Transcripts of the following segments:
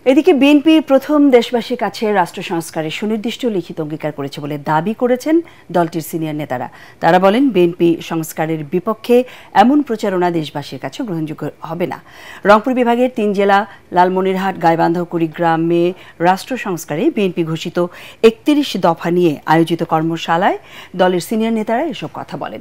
এদিকে বিএনপি প্রথম দেশবাসীর কাছে রাষ্ট্র সংস্কারের সুনির্দিষ্ট লিখিত অঙ্গীকার করেছে বলে দাবি করেছেন দলটির সিনিয়র নেতারা। তারা বলেন, বিএনপি সংস্কারের বিপক্ষে এমন প্রচারণা দেশবাসীর কাছে গ্রহণযোগ্য হবে না। রংপুর বিভাগের ৩ জেলা লালমনিরহাট, গাইবান্ধা ও কুড়িগ্রামে রাষ্ট্র সংস্কারে বিএনপি ঘোষিত ৩১ দফা নিয়ে আয়োজিত কর্মশালায় দলের সিনিয়র নেতারা এসব কথা বলেন।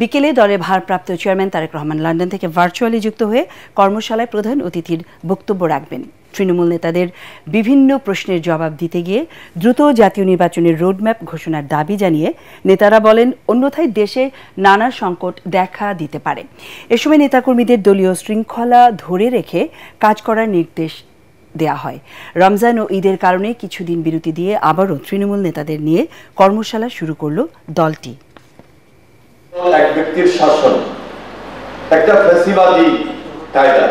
বিকেলে দলের ভারপ্রাপ্ত চেয়ারম্যান তারেক রহমান লন্ডন থেকে ভার্চুয়ালি যুক্ত হয়ে কর্মশালায় প্রধান অতিথির বক্তব্য রাখবেন। তৃণমূল নেতাদের বিভিন্ন প্রশ্নের জবাব দিতে গিয়ে দ্রুত জাতীয় নির্বাচনের রোডম্যাপ ঘোষণার দাবি জানিয়ে নেতারা বলেন, অন্যথায় দেশে নানা সংকট দেখা দিতে পারে। এ সময় নেতাকর্মীদের দলীয় শৃঙ্খলা ধরে রেখে কাজ করার নির্দেশ দেয়া হয়। রমজান ও ঈদের কারণে কিছুদিন বিরতি দিয়ে আবারও তৃণমূল নেতাদের নিয়ে কর্মশালা শুরু করল দলটি। এক ব্যক্তির শাসন, একটা ফ্যাসিবাদী কায়দা,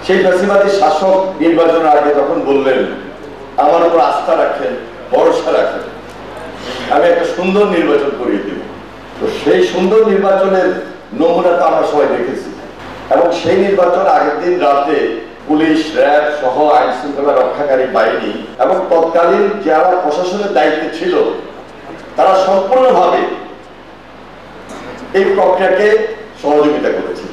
সেই ফ্যাসিবাদী শাসক নির্বাচনের আগে যখন বললেন, আমার উপর আস্থা রাখেন, ভরসা রাখেন, আমি একটা সুন্দর নির্বাচন করিয়ে দেব। তো সেই সুন্দর নির্বাচনের নমুনাটা আমরা সবাই দেখেছি এবং সেই নির্বাচন আগের দিন রাতে পুলিশ, র্যাব সহ আইন শৃঙ্খলা রক্ষাকারী বাহিনী এবং তৎকালীন যারা প্রশাসনের দায়িত্বে ছিল তারা সম্পূর্ণভাবে এই প্রক্রিয়াকে সহযোগিতা করেছে।